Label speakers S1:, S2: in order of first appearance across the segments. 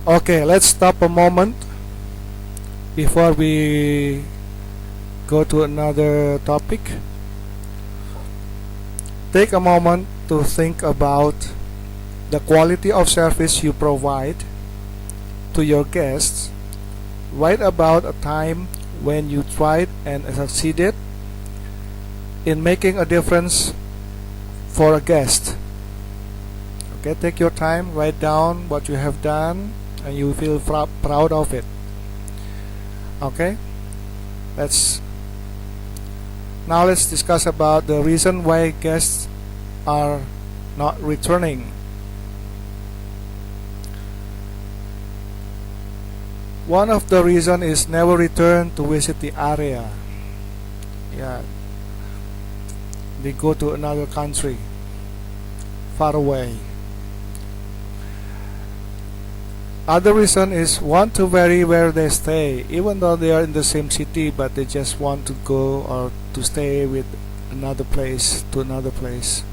S1: Okay, let's stop a moment before we go to another topic. Take a moment to think about the quality of service you provide to your guests. Write about a time when you tried and succeeded in making a difference for a guest. Okay, take your time, write down what you have done, and you feel proud of it. Okay, let's discuss about the reason why guests are not returning. One of the reason is never return to visit the area. Yeah, they go to another country, far away. Other reason is want to vary where they stay, even though they are in the same city, but they just want to go or to stay with another place to another place.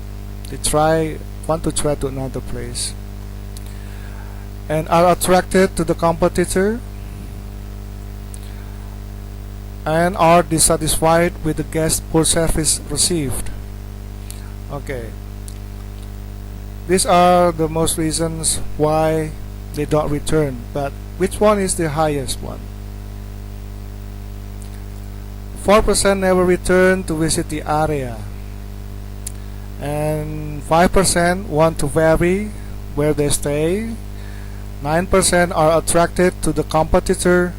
S1: They want to try to another place, and are attracted to the competitor, and are dissatisfied with the guest poor service received. Okay, these are the most reasons why they don't return. But which one is the highest one? 4% never return to visit the area, and 5% want to vary where they stay. 9% are attracted to the competitor.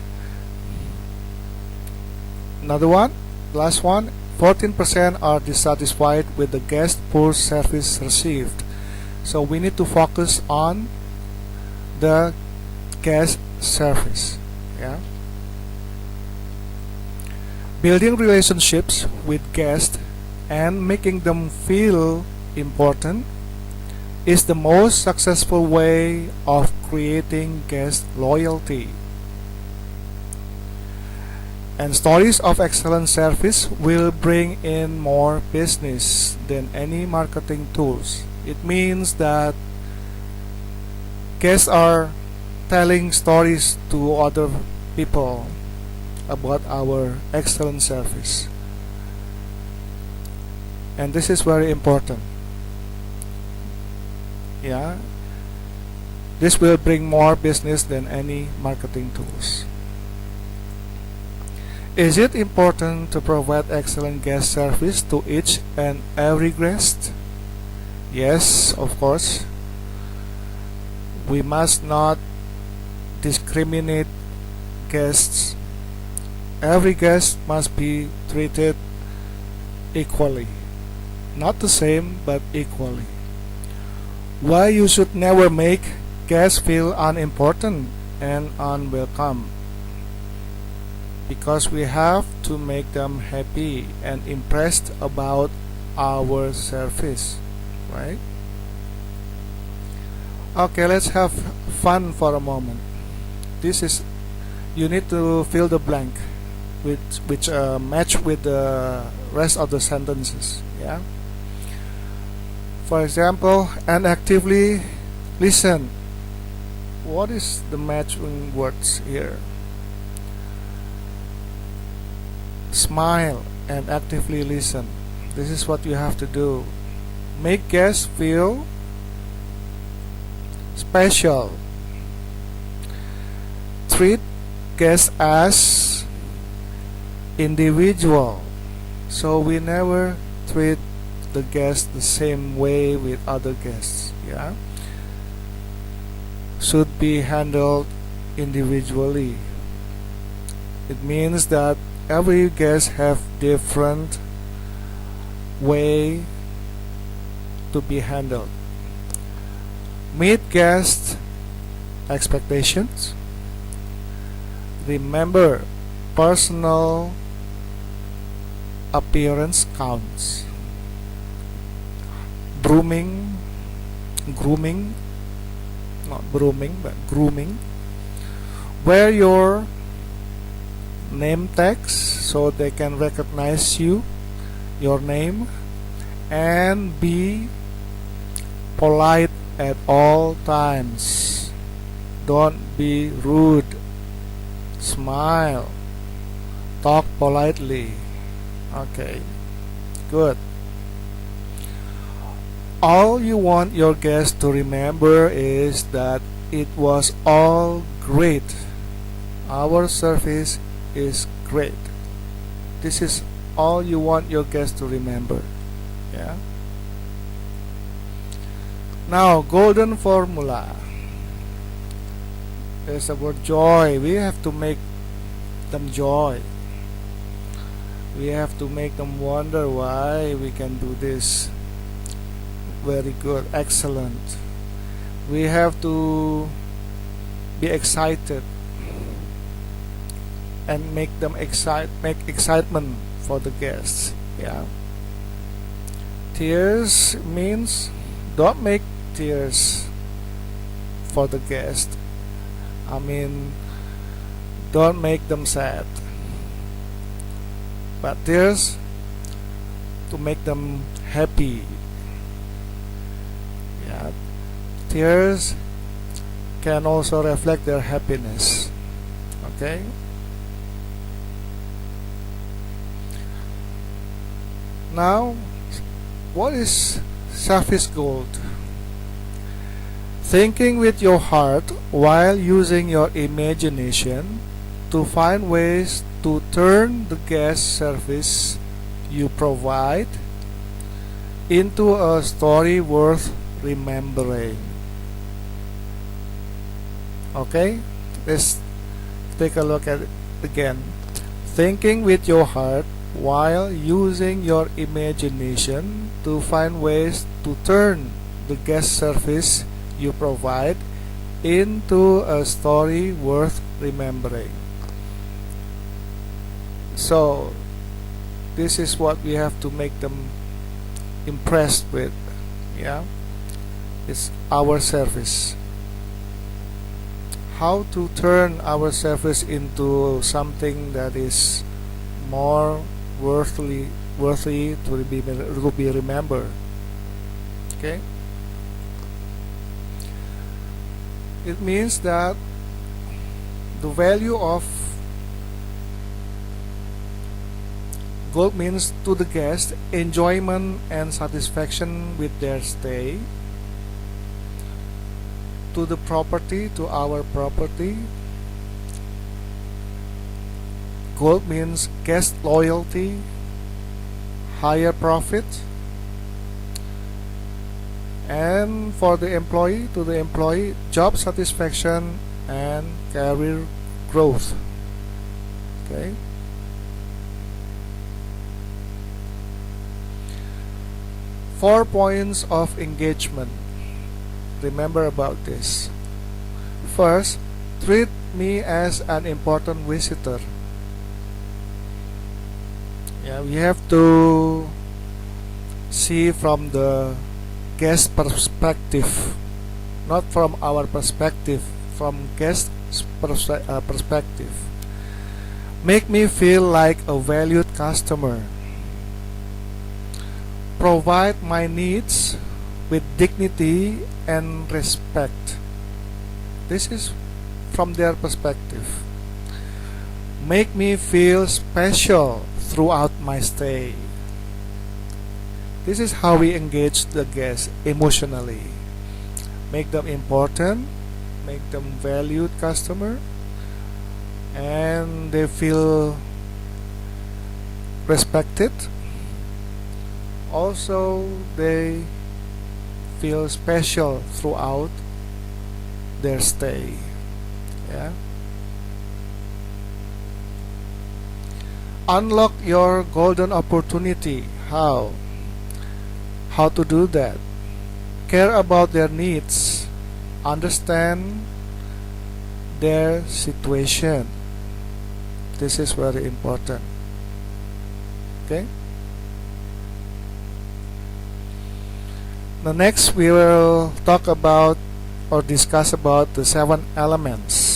S1: Another one, last one, 14% are dissatisfied with the guest poor service received. So we need to focus on the guest service. Yeah, building relationships with guests and making them feel important is the most successful way of creating guest loyalty. And stories of excellent service will bring in more business than any marketing tools. It means that guests are telling stories to other people about our excellent service. And this is very important. Yeah, this will bring more business than any marketing tools. Is it important to provide excellent guest service to each and every guest? Yes, of course. We must not discriminate guests. Every guest must be treated equally. Not the same, but equally. Why you should never make guests feel unimportant and unwelcome? Because we have to make them happy and impressed about our service, right? Okay, let's have fun for a moment. This is, you need to fill the blank which match with the rest of the sentences. Yeah. For example, and actively listen. What is the matching words here? Smile and actively listen. This is what you have to do. Make guests feel special. Treat guests as individual. So we never treat the guests the same way with other guests. Yeah, should be handled individually. It means that every guest have different way to be handled. Meet guest expectations. Remember, personal appearance counts. Grooming, not brooming, but grooming. Wear your name tags so they can recognize you, your name, and be polite at all times. Don't be rude. Smile. Talk politely. Okay, good. All you want your guests to remember is that it was all great. Our service is great. This is all you want your guests to remember. Yeah. Now, golden formula. There's the word joy. We have to make them joy. We have to make them wonder why we can do this. Very good, excellent. We have to be excited and make them make excitement for the guests. Yeah. Tears means don't make tears for the guest. I mean, don't make them sad, but tears to make them happy. Yeah. Tears can also reflect their happiness. Okay. Now, what is service gold? Thinking with your heart while using your imagination to find ways to turn the guest service you provide into a story worth remembering. Okay, let's take a look at it again. Thinking with your heart while using your imagination to find ways to turn the guest service you provide into a story worth remembering. So this is what we have to make them impressed with. Yeah, it's our service. How to turn our service into something that is more worthy to be remembered. Okay. It means that the value of gold means to the guest enjoyment and satisfaction with their stay. To the property, to our property, gold means guest loyalty, higher profit, and for the employee, to the employee, job satisfaction and career growth. Okay. Four points of engagement. Remember about this. First, treat me as an important visitor. Yeah, we have to see from the guest perspective, not from our perspective, from guest perspective. Make me feel like a valued customer. Provide my needs with dignity and respect. This is from their perspective. Make me feel special throughout my stay. This is how we engage the guests emotionally. Make them important, make them valued customer, and they feel respected. Also, they feel special throughout their stay. Yeah. Unlock your golden opportunity. How? How to do that? Care about their needs. Understand their situation. This is very important. Okay? The next we will talk about or discuss about the 7 elements